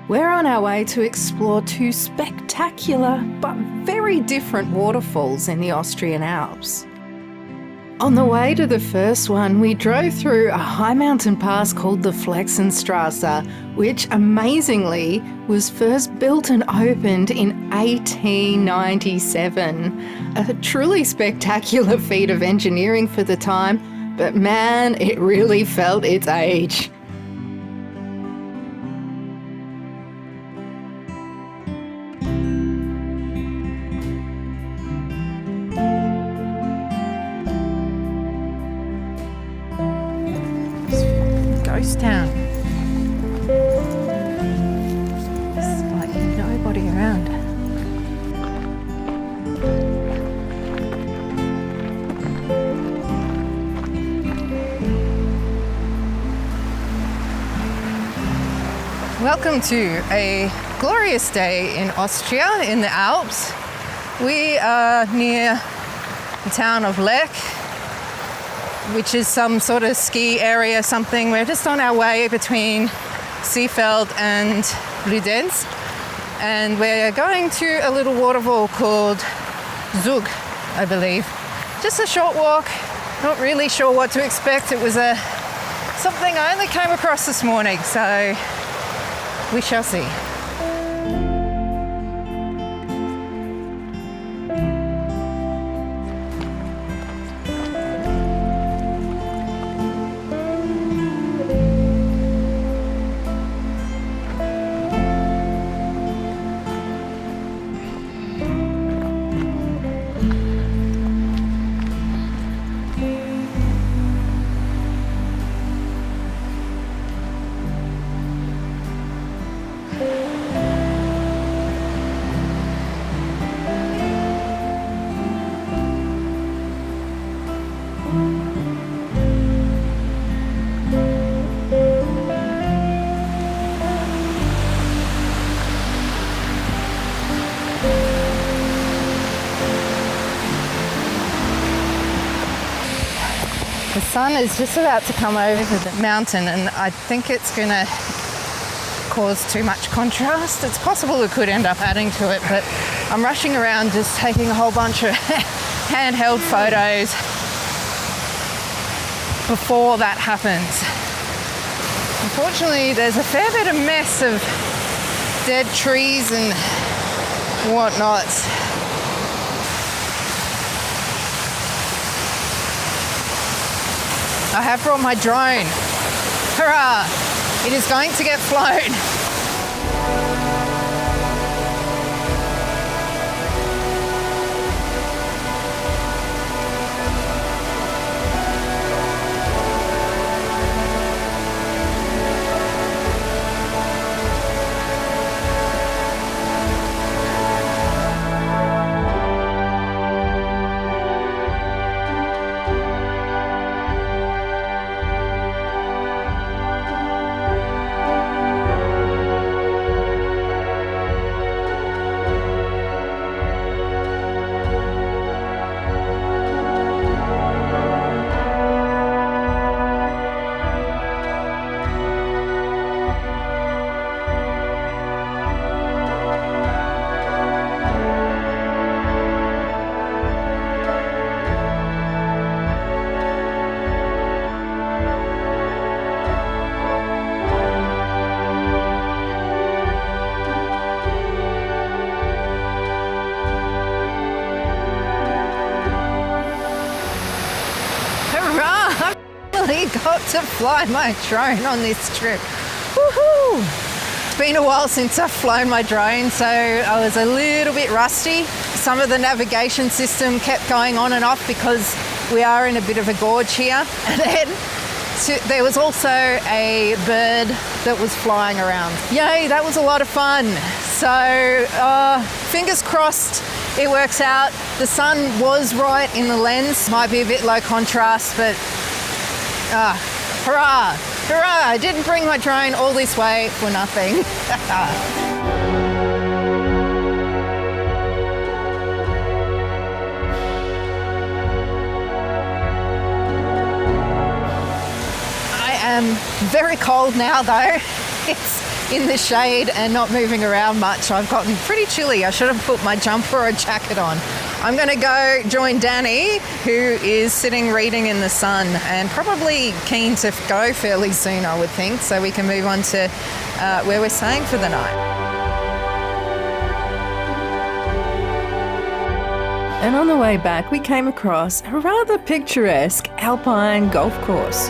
We're on our way to explore two spectacular but very different waterfalls in the Austrian Alps. On the way to the first one, we drove through a high mountain pass called the Flexenstrasse, which amazingly was first built and opened in 1897. A truly spectacular feat of engineering for the time, but man, it really felt its age. Ghost town. There's like nobody around. Welcome to a glorious day in Austria, in the Alps. We are near the town of Lech, which is some sort of ski area, something. We're just on our way between Seefeld and Bludenz, and we're going to a little waterfall called Zug, I believe. Just a short walk, not really sure what to expect. It was something I only came across this morning, so we shall see. The sun is just about to come over the mountain, and I think it's going to cause too much contrast. It's possible it could end up adding to it, but I'm rushing around just taking a whole bunch of handheld photos before that happens. Unfortunately, there's a fair bit of mess of dead trees and whatnot. I have brought my drone. Hurrah! It is going to get flown. Got to fly my drone on this trip. Woohoo! It's been a while since I've flown my drone, so I was a little bit rusty. Some of the navigation system kept going on and off because we are in a bit of a gorge here. And then there was also a bird that was flying around. Yay, that was a lot of fun. So fingers crossed it works out. The sun was right in the lens. Might be a bit low contrast, but hurrah! Hurrah! I didn't bring my drone all this way for nothing. I am very cold now though. It's in the shade and not moving around much. I've gotten pretty chilly. I should have put my jumper or jacket on. I'm going to go join Danny, who is sitting reading in the sun and probably keen to go fairly soon, I would think, so we can move on to where we're staying for the night. And on the way back, we came across a rather picturesque Alpine golf course.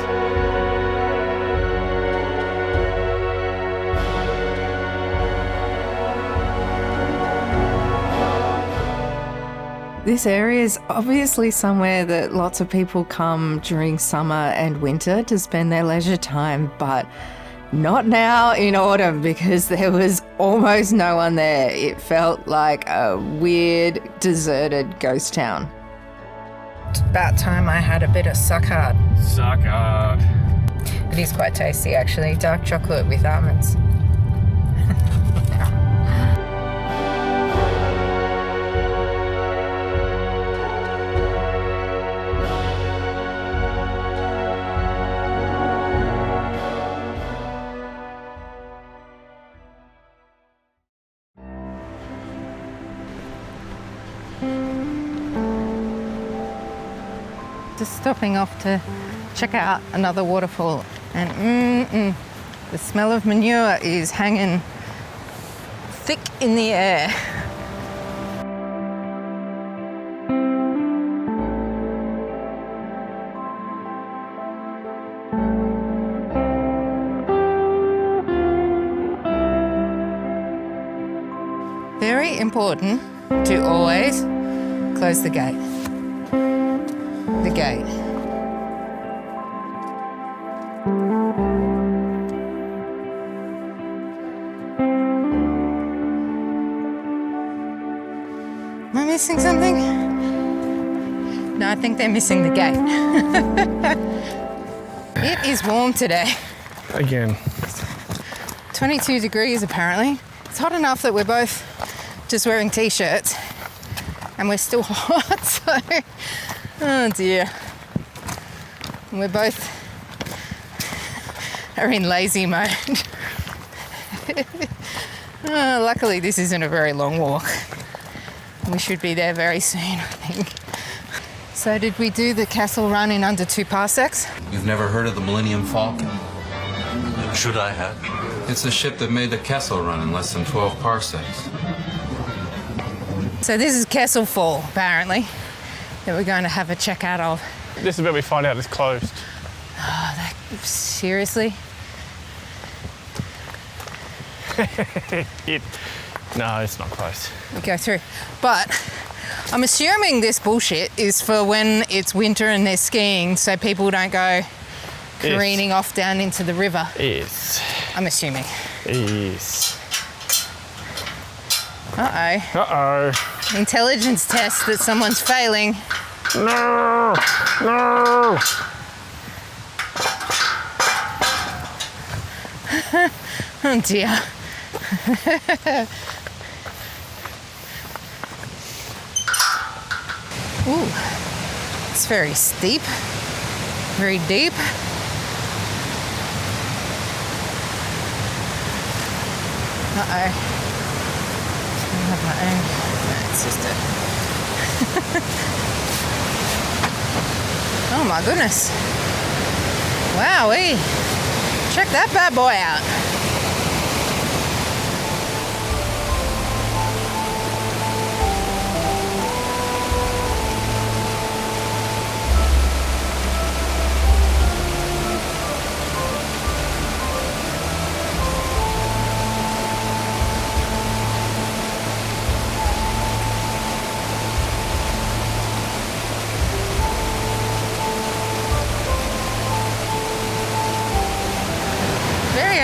This area is obviously somewhere that lots of people come during summer and winter to spend their leisure time, but not now in autumn because there was almost no one there. It felt like a weird, deserted ghost town. It's about time I had a bit of suckhard. Suckhard. It is quite tasty, actually. Dark chocolate with almonds. Just stopping off to check out another waterfall, and the smell of manure is hanging thick in the air. Very important to always close the gate. The gate. Am I missing something? No, I think they're missing the gate. It is warm today. Again. 22 degrees apparently. It's hot enough that we're both just wearing t-shirts and we're still hot, so oh dear. We're both are in lazy mode. Luckily this isn't a very long walk. We should be there very soon, I think. So did we do the castle run in under 2 parsecs? You've never heard of the Millennium Falcon? Should I have? It's the ship that made the Kessel run in less than 12 parsecs. So this is Castle Fall, apparently, that we're going to have a check out of. This is where we find out it's closed. Oh, seriously? No, it's not closed. We go through. But I'm assuming this bullshit is for when it's winter and they're skiing, so people don't go careening off down into the river. Yes. I'm assuming. Yes. Uh-oh. Uh-oh. Intelligence test that someone's failing. No! No! Oh dear. Ooh, it's very steep, very deep. Uh-oh. I have my own. No, it's just it. Oh my goodness. Wowee. Check that bad boy out.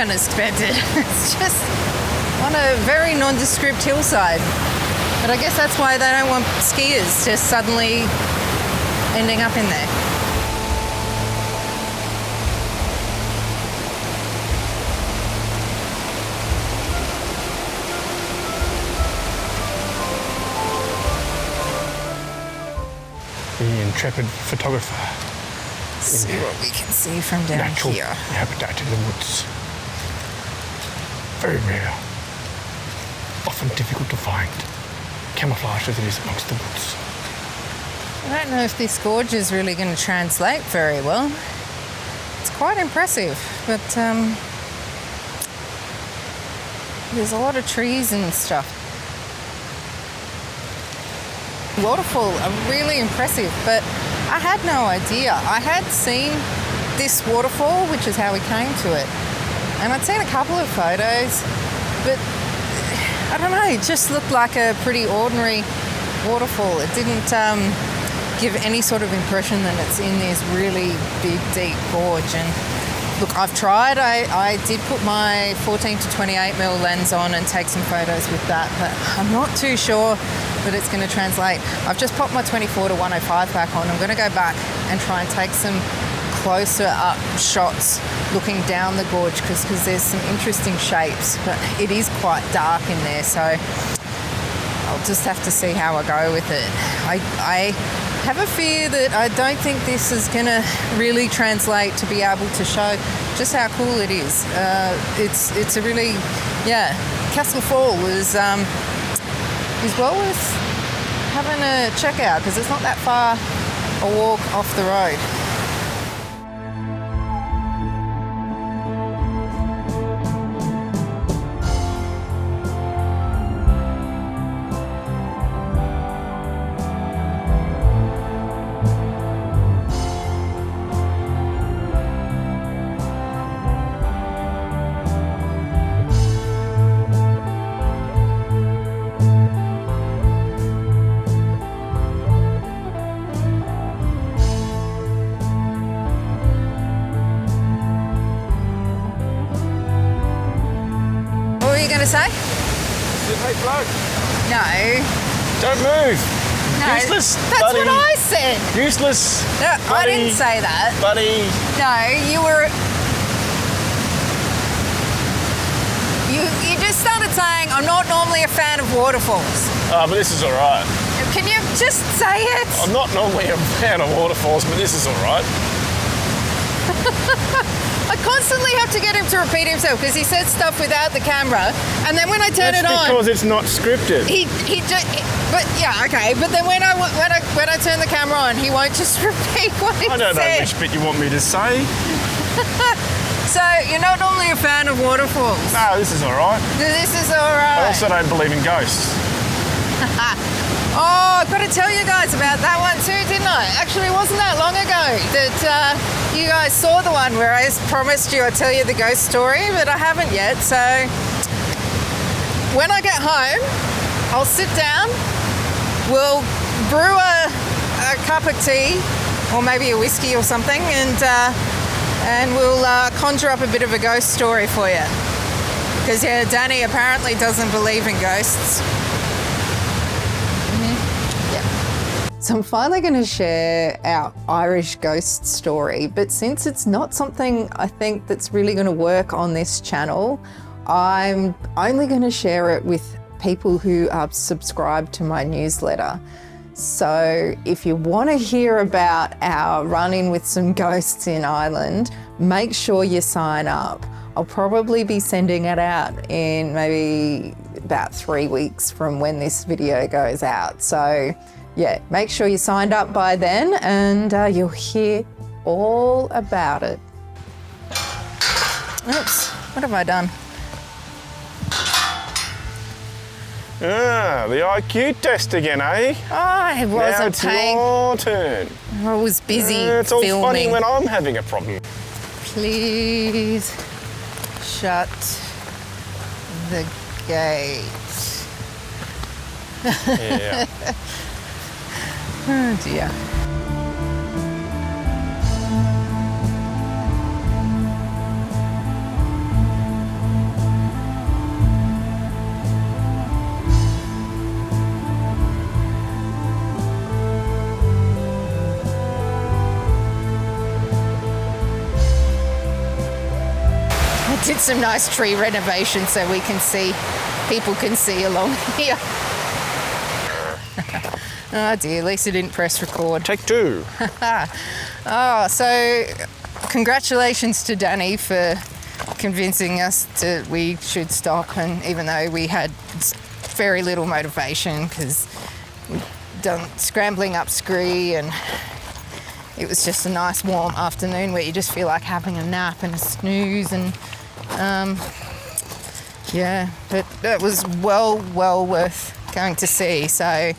Unexpected. It's just on a very nondescript hillside. But I guess that's why they don't want skiers just suddenly ending up in there. The intrepid photographer. See what we can see from down Natural here. habitat in the woods. very rare. Often difficult to find. Camouflage as it is amongst the woods. I don't know if this gorge is really going to translate very well. It's quite impressive, but there's a lot of trees and stuff. Waterfall are really impressive, but I had no idea. I had seen this waterfall, which is how we came to it, and I'd seen a couple of photos, but I don't know, it just looked like a pretty ordinary waterfall. It didn't give any sort of impression that it's in this really big, deep gorge. And look, I've tried. I did put my 14 to 28mm lens on and take some photos with that, but I'm not too sure that it's going to translate. I've just popped my 24 to 105 back on. I'm going to go back and try and take some closer up shots looking down the gorge because there's some interesting shapes, but it is quite dark in there, so I'll just have to see how I go with it. I have a fear that I don't think this is going to really translate to be able to show just how cool it is. It's a really, Castle Fall is well worth having a check out because it's not that far a walk off the road. To say? Hey, bloke. No. Don't move. No. Useless. That's buddy. what I said. Useless. No, buddy. I didn't say that. Buddy. No, you were. You just started saying I'm not normally a fan of waterfalls. But this is all right. Can you just say it? I'm not normally a fan of waterfalls, but this is all right. I constantly have to get him to repeat himself because he says stuff without the camera, and then when I turn it on, that's because it's not scripted. But yeah, okay. But then when I turn the camera on, he won't just repeat what he said. I don't know which bit you want me to say. So you're not normally a fan of waterfalls? No, this is all right. This is all right. I also don't believe in ghosts. Oh, I've got to tell you guys about that one too, didn't I? Actually, it wasn't that long ago that you guys saw the one where I promised you I'd tell you the ghost story, but I haven't yet. So when I get home, I'll sit down, we'll brew a cup of tea or maybe a whiskey or something, and we'll conjure up a bit of a ghost story for you. Because Danny apparently doesn't believe in ghosts. So I'm finally going to share our Irish ghost story, but since it's not something I think that's really going to work on this channel, I'm only going to share it with people who are subscribed to my newsletter. So if you want to hear about our run-in with some ghosts in Ireland, make sure you sign up. I'll probably be sending it out in maybe about 3 weeks from when this video goes out. So yeah, make sure you signed up by then and you'll hear all about it. Oops, what have I done? The IQ test again, eh? Oh, I wasn't now it's paying. your turn. I was busy It's all filming. funny when I'm having a problem. Please shut the gate. Yeah. Oh dear. I did some nice tree renovation so we can see, people can see along here. Oh dear, at least I didn't press record. Take two. Oh, so congratulations to Danny for convincing us that we should stop, and even though we had very little motivation because we'd done scrambling up Scree, and it was just a nice warm afternoon where you just feel like having a nap and a snooze, and but it was well worth going to see. So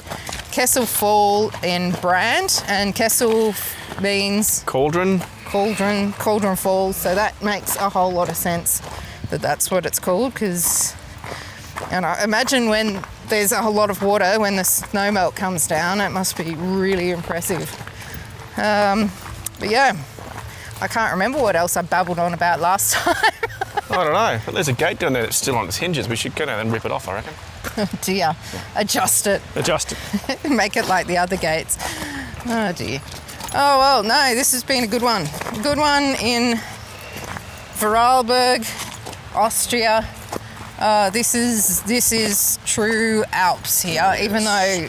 Kessel Fall in Brand, and Kessel means Cauldron. Cauldron Falls, so that makes a whole lot of sense that that's what it's called, because, and I imagine when there's a whole lot of water, when the snow melt comes down, it must be really impressive. But yeah, I can't remember what else I babbled on about last time. I don't know, but there's a gate down there that's still on its hinges. We should go down and rip it off, I reckon. Oh dear, adjust it. Make it like the other gates. Oh dear. Oh well, no, this has been a good one. A good one in Vorarlberg, Austria. This is true Alps here, even though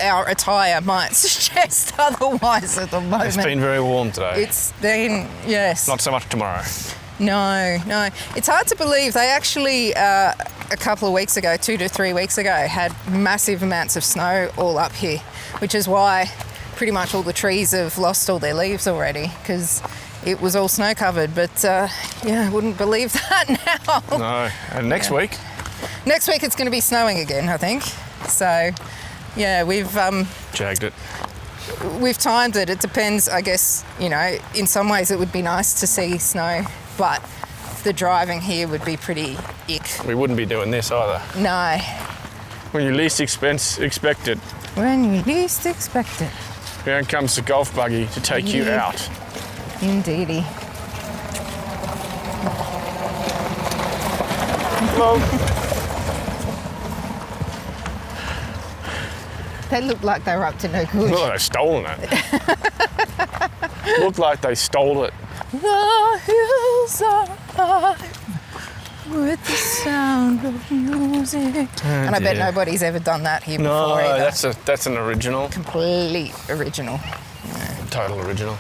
our attire might suggest otherwise at the moment. It's been very warm today. It's been, yes. Not so much tomorrow. No. It's hard to believe. They actually, a couple of weeks ago, 2 to 3 weeks ago, had massive amounts of snow all up here, which is why pretty much all the trees have lost all their leaves already, because it was all snow covered. But I wouldn't believe that now. No. And next week? Next week it's going to be snowing again, I think. So, yeah, we've jagged it. We've timed it. It depends, I guess, in some ways it would be nice to see snow, but the driving here would be pretty ick. We wouldn't be doing this either. No. When you least expect it. When you least expect it. Here comes the golf buggy to take you out. Indeedy. Hello. They looked like they were up to no good. Look like they've stolen it. Looked like they stole it. The hills are alive with the sound of music. And I bet nobody's ever done that here before either. No, that's an original. Completely original. Total original.